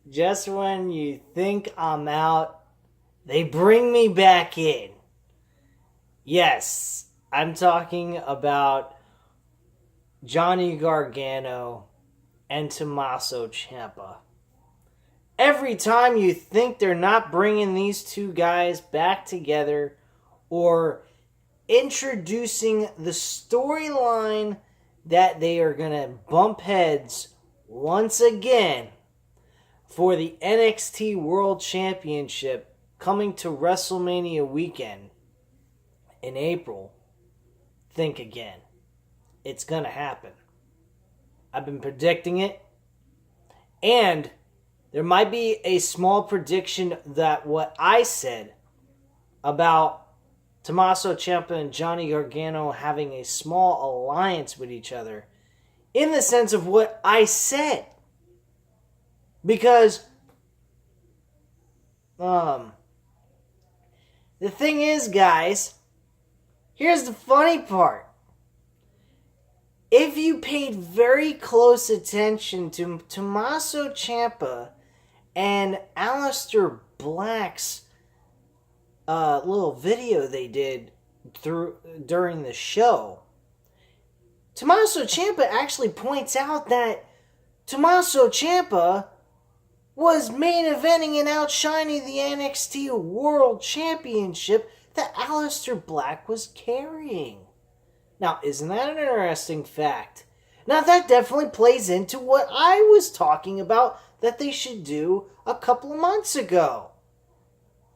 Just when you think I'm out, they bring me back in. Yes, I'm talking about Johnny Gargano and Tommaso Ciampa. Every time you think they're not bringing these two guys back together or introducing the storyline that they are going to bump heads once again for the NXT World Championship coming to WrestleMania weekend in April, think again. It's going to happen. I've been predicting it. And there might be a small prediction that what I said about Tommaso Ciampa and Johnny Gargano having a small alliance with each other in the sense of what I said. Because the thing is, guys, here's the funny part. If you paid very close attention to Tommaso Ciampa and Aleister Black's little video they did during the show, Tommaso Ciampa actually points out that Tommaso Ciampa was main eventing and outshining the NXT World Championship that Aleister Black was carrying. Now, isn't that an interesting fact? Now, that definitely plays into what I was talking about that they should do a couple of months ago.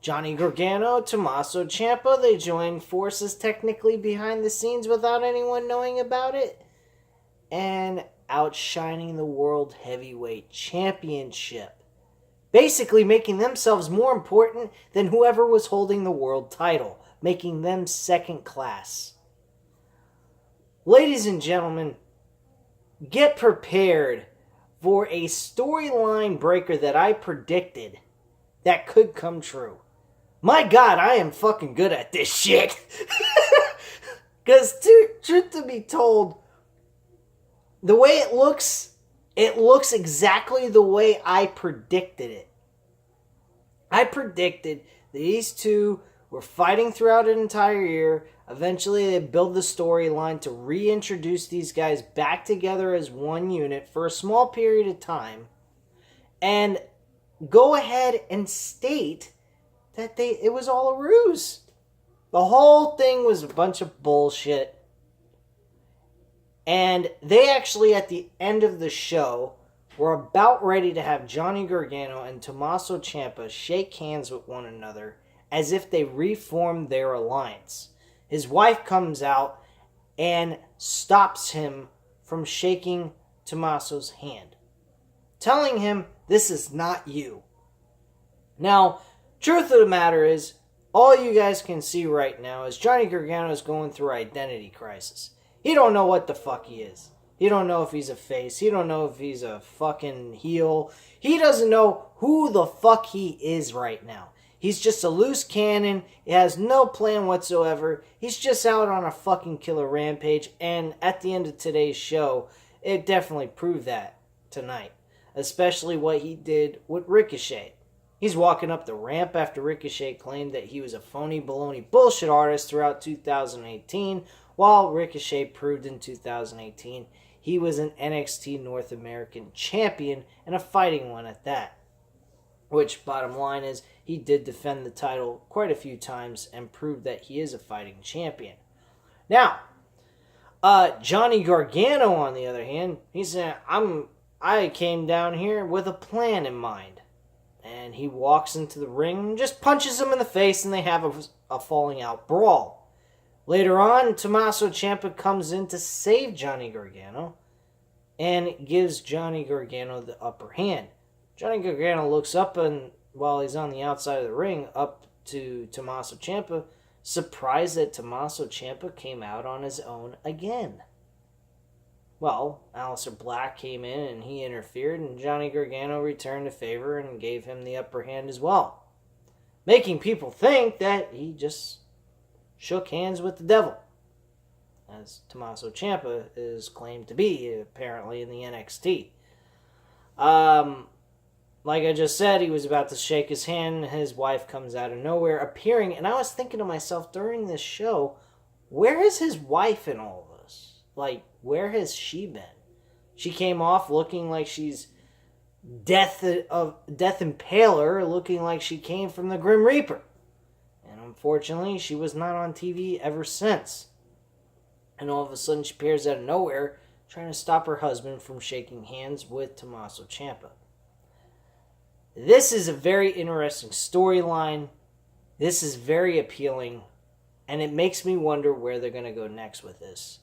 Johnny Gargano, Tommaso Ciampa, they joined forces technically behind the scenes without anyone knowing about it. And outshining the World Heavyweight Championship. Basically making themselves more important than whoever was holding the world title. Making them second class. Ladies and gentlemen, get prepared for a storyline breaker that I predicted that could come true. My God, I am fucking good at this shit. Because, truth to be told, the way it looks exactly the way I predicted it. I predicted that these two were fighting throughout an entire year. Eventually, they build the storyline to reintroduce these guys back together as one unit for a small period of time. And go ahead and state that it was all a ruse. The whole thing was a bunch of bullshit. And they actually, at the end of the show, were about ready to have Johnny Gargano and Tommaso Ciampa shake hands with one another as if they reformed their alliance. His wife comes out and stops him from shaking Tommaso's hand, telling him, "This is not you." Now, truth of the matter is, all you guys can see right now is Johnny Gargano is going through identity crisis. He don't know what the fuck he is. He don't know if he's a face. He don't know if he's a fucking heel. He doesn't know who the fuck he is right now. He's just a loose cannon. He has no plan whatsoever. He's just out on a fucking killer rampage. And at the end of today's show, it definitely proved that tonight. Especially what he did with Ricochet. He's walking up the ramp after Ricochet claimed that he was a phony baloney bullshit artist throughout 2018. While Ricochet proved in 2018 he was an NXT North American champion and a fighting one at that. Which, bottom line is, he did defend the title quite a few times and proved that he is a fighting champion. Now, Johnny Gargano, on the other hand, he said, I came down here with a plan in mind. And he walks into the ring and just punches him in the face and they have a falling out brawl. Later on, Tommaso Ciampa comes in to save Johnny Gargano and gives Johnny Gargano the upper hand. Johnny Gargano looks up and while he's on the outside of the ring, up to Tommaso Ciampa, surprised that Tommaso Ciampa came out on his own again. Well, Aleister Black came in and he interfered, and Johnny Gargano returned the favor and gave him the upper hand as well, making people think that he just shook hands with the devil. as Tommaso Ciampa is claimed to be, apparently, in the NXT. Like I just said, he was about to shake his hand. His wife comes out of nowhere, appearing, and I was thinking to myself during this show, where is his wife in all of this? Like, where has she been? She came off looking like she's Death Impaler, looking like she came from the Grim Reaper. And unfortunately, she was not on TV ever since. And all of a sudden, she appears out of nowhere, trying to stop her husband from shaking hands with Tommaso Ciampa. This is a very interesting storyline. This is very appealing. And it makes me wonder where they're going to go next with this.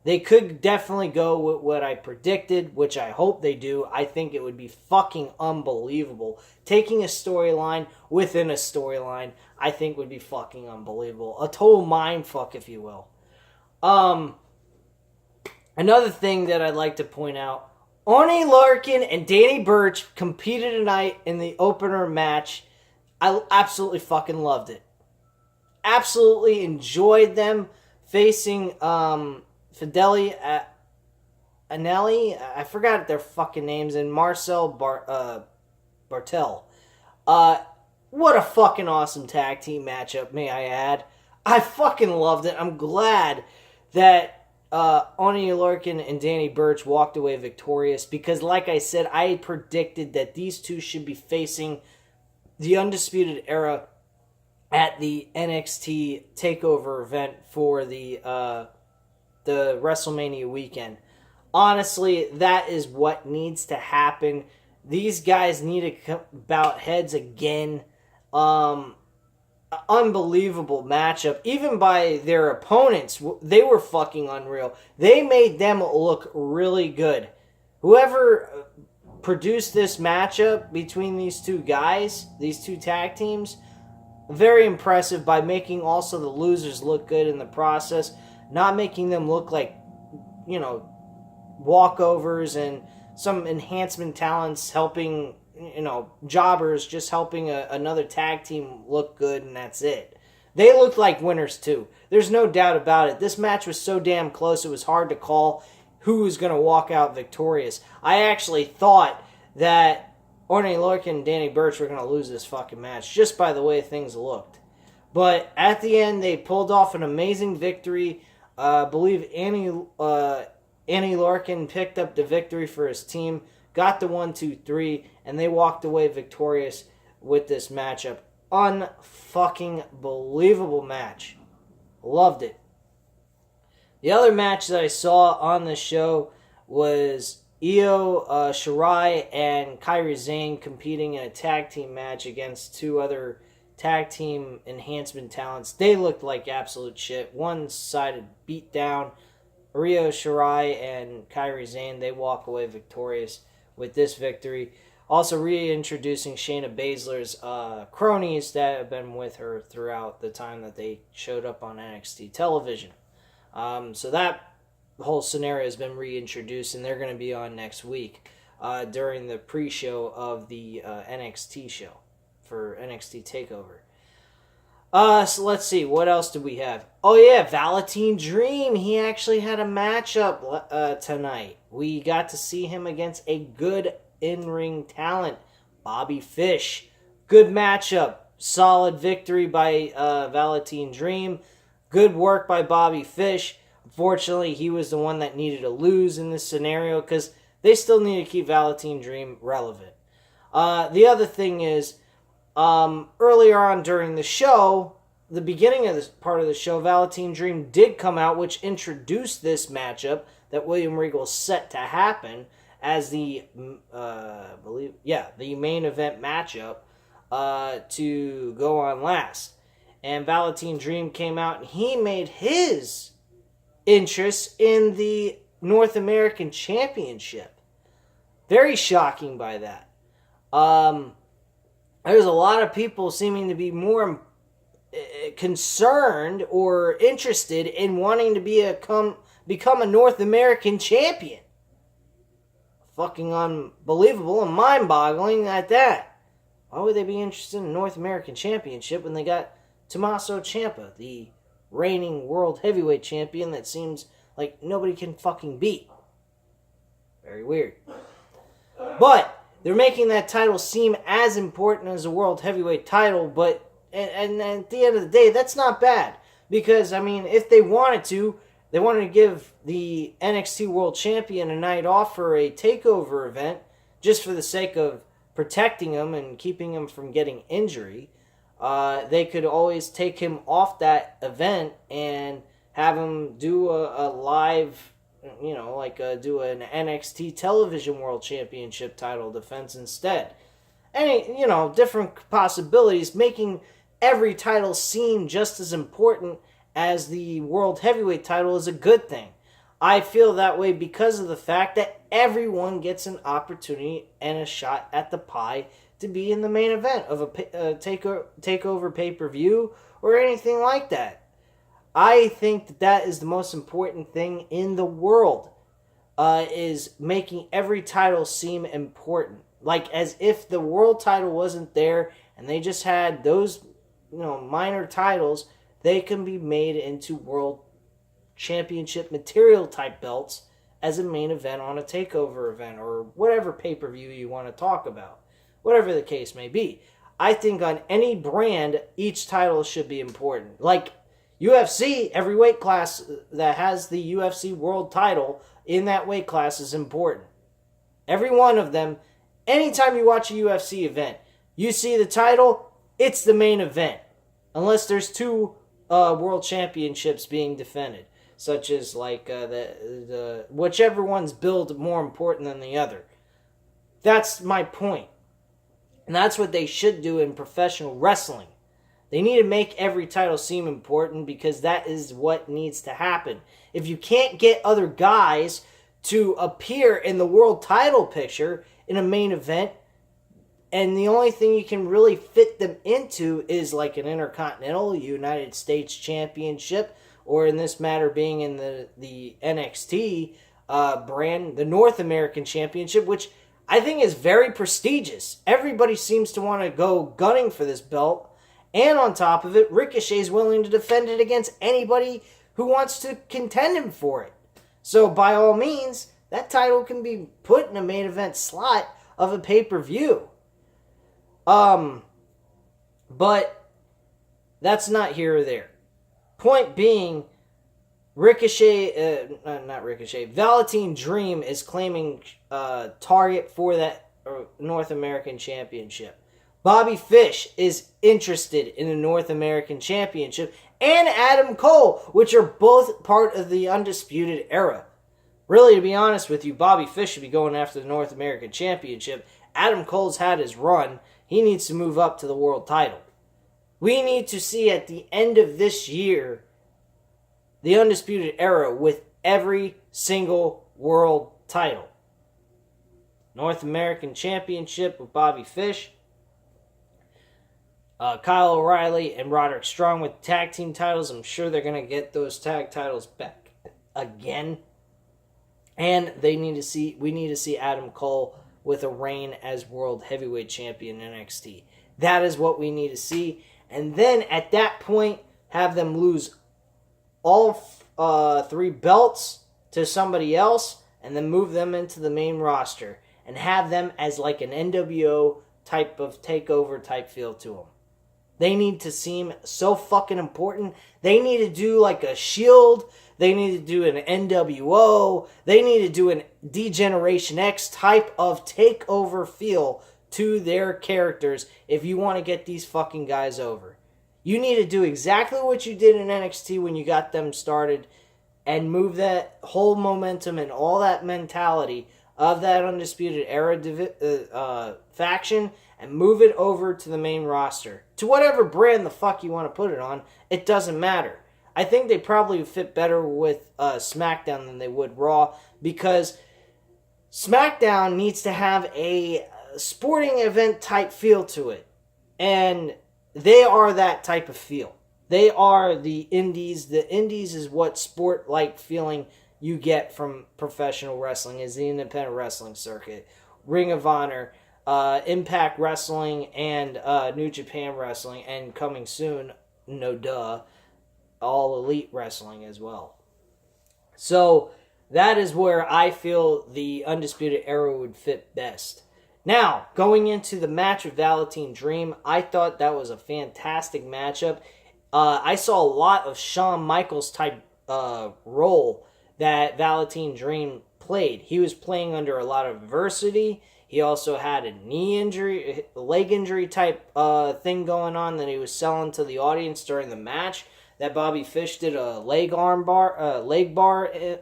They could definitely go with what I predicted, which I hope they do. I think it would be fucking unbelievable. Taking a storyline within a storyline, I think would be fucking unbelievable. A total mindfuck, if you will. Another thing that I'd like to point out, Oney Lorcan and Danny Burch competed tonight in the opener match. I absolutely fucking loved it. Absolutely enjoyed them facing Fideli Anelli, I forgot their fucking names, and Marcel Bartel. What a fucking awesome tag team matchup, may I add. I fucking loved it. I'm glad that Oney Lorcan and Danny Burch walked away victorious because, like I said, I predicted that these two should be facing the Undisputed Era at the NXT TakeOver event for the WrestleMania weekend. Honestly, that is what needs to happen. These guys need to bout heads again. Unbelievable matchup. Even by their opponents, they were fucking unreal. They made them look really good. Whoever produced this matchup between these two guys, these two tag teams, very impressive by making also the losers look good in the process. Not making them look like, walkovers and some enhancement talents helping, jobbers just helping another tag team look good, and that's it. They looked like winners too. There's no doubt about it. This match was so damn close, it was hard to call who was going to walk out victorious. I actually thought that Oney Lorcan and Danny Burch were going to lose this fucking match just by the way things looked. But at the end, they pulled off an amazing victory. I believe Annie Lorcan picked up the victory for his team, got the 1-2-3, and they walked away victorious with this matchup. Unfucking believable match. Loved it. The other match that I saw on the show was Io Shirai and Kairi Sane competing in a tag team match against two other tag team enhancement talents. They looked like absolute shit. One-sided beatdown. Io Shirai and Kairi Sane, they walk away victorious with this victory. Also reintroducing Shayna Baszler's cronies that have been with her throughout the time that they showed up on NXT television. So that whole scenario has been reintroduced, and they're going to be on next week during the pre-show of the NXT show for NXT TakeOver. So let's see, what else do we have? Oh yeah, Velveteen Dream. He actually had a matchup tonight. We got to see him against a good in-ring talent, Bobby Fish. Good matchup. Solid victory by Velveteen Dream. Good work by Bobby Fish. Unfortunately, he was the one that needed to lose in this scenario because they still need to keep Velveteen Dream relevant. The other thing is, earlier on during the show, the beginning of this part of the show, Velveteen Dream did come out, which introduced this matchup that William Regal set to happen as the main event matchup to go on last. And Velveteen Dream came out and he made his interest in the North American Championship. Very shocking by that. There's a lot of people seeming to be more concerned or interested in wanting to become a North American champion. Fucking unbelievable and mind-boggling at that. Why would they be interested in a North American Championship when they got Tommaso Ciampa, the reigning world heavyweight champion that seems like nobody can fucking beat. Very weird. But they're making that title seem as important as the world heavyweight title, but and at the end of the day, that's not bad. Because, I mean, if they wanted to give the NXT World Champion a night off for a takeover event, just for the sake of protecting him and keeping him from getting injury. They could always take him off that event and have him do a live, do an NXT Television World Championship title defense instead. Any, different possibilities, making every title seem just as important as the World Heavyweight title is a good thing. I feel that way because of the fact that everyone gets an opportunity and a shot at the pie to be in the main event of a takeover pay-per-view or anything like that. I think that is the most important thing in the world, is making every title seem important. Like as if the world title wasn't there and they just had those, minor titles, they can be made into world championship material type belts as a main event on a takeover event or whatever pay-per-view you want to talk about. Whatever the case may be. I think on any brand, each title should be important. Like UFC, every weight class that has the UFC world title in that weight class is important. Every one of them, anytime you watch a UFC event, you see the title, it's the main event. Unless there's two world championships being defended. Such as like the whichever one's billed more important than the other. That's my point. And that's what they should do in professional wrestling. They need to make every title seem important because that is what needs to happen. If you can't get other guys to appear in the world title picture in a main event, and the only thing you can really fit them into is like an Intercontinental United States Championship, or in this matter being in the NXT brand, the North American Championship, which I think is very prestigious. Everybody seems to want to go gunning for this belt. And on top of it, Ricochet is willing to defend it against anybody who wants to contend him for it. So by all means, that title can be put in a main event slot of a pay-per-view. But that's not here or there. Point being, Velveteen Dream is claiming target for that North American Championship. Bobby Fish is interested in the North American Championship, and Adam Cole, which are both part of the Undisputed Era. Really, to be honest with you, Bobby Fish should be going after the North American Championship. Adam Cole's had his run. He needs to move up to the world title. We need to see at the end of this year the Undisputed Era with every single world title. North American Championship with Bobby Fish. Kyle O'Reilly and Roderick Strong with tag team titles. I'm sure they're going to get those tag titles back again. And we need to see Adam Cole with a reign as World Heavyweight Champion in NXT. That is what we need to see. And then at that point, have them lose all three belts to somebody else and then move them into the main roster and have them as like an NWO type of takeover type feel to them. They need to seem so fucking important. They need to do like a Shield. They need to do an NWO. They need to do an D-Generation X type of takeover feel to their characters if you want to get these fucking guys over. You need to do exactly what you did in NXT when you got them started and move that whole momentum and all that mentality of that Undisputed Era faction and move it over to the main roster. To whatever brand the fuck you want to put it on, it doesn't matter. I think they probably fit better with SmackDown than they would Raw because SmackDown needs to have a sporting event type feel to it. And they are that type of feel. They are the indies. The indies is what sport-like feeling you get from professional wrestling, is the independent wrestling circuit. Ring of Honor, Impact Wrestling, and New Japan Wrestling, and coming soon, no duh, All Elite Wrestling as well. So that is where I feel the Undisputed Era would fit best. Now, going into the match with Velveteen Dream, I thought that was a fantastic matchup. I saw a lot of Shawn Michaels type role that Velveteen Dream played. He was playing under a lot of adversity. He also had a knee injury, leg injury type thing going on that he was selling to the audience during the match. That Bobby Fish did a leg bar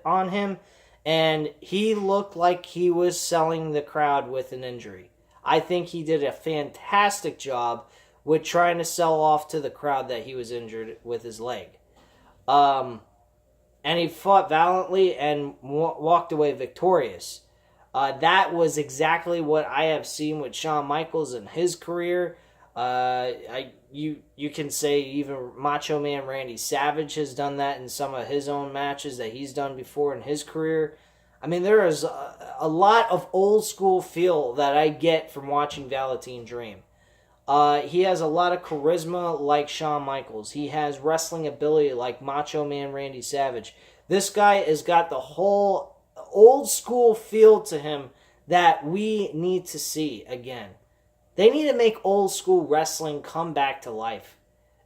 on him, and he looked like he was selling the crowd with an injury. I think he did a fantastic job with trying to sell off to the crowd that he was injured with his leg. And he fought valiantly and walked away victorious. That was exactly what I have seen with Shawn Michaels in his career. You can say even Macho Man Randy Savage has done that in some of his own matches that he's done before in his career. I mean, there is a lot of old school feel that I get from watching Velveteen Dream. He has a lot of charisma like Shawn Michaels. He has wrestling ability like Macho Man Randy Savage. This guy has got the whole old school feel to him that we need to see again. They need to make old school wrestling come back to life.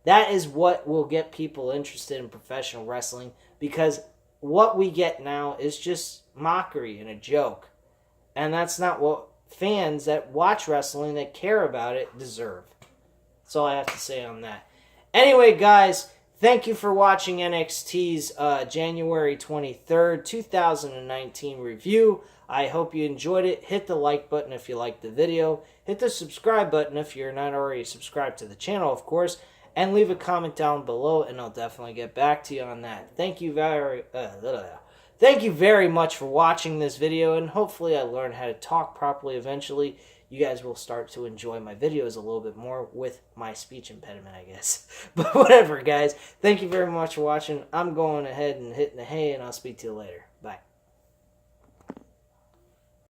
That is what will get people interested in professional wrestling, because what we get now is just mockery and a joke. And that's not what fans that watch wrestling, that care about it, deserve. That's all I have to say on that. Anyway, guys, thank you for watching NXT's January 23rd, 2019 review. I hope you enjoyed it. Hit the like button if you liked the video. Hit the subscribe button if you're not already subscribed to the channel, of course. And leave a comment down below, and I'll definitely get back to you on that. Thank you very much for watching this video, and hopefully I learned how to talk properly eventually. You guys will start to enjoy my videos a little bit more with my speech impediment, I guess. But whatever, guys. Thank you very much for watching. I'm going ahead and hitting the hay, and I'll speak to you later.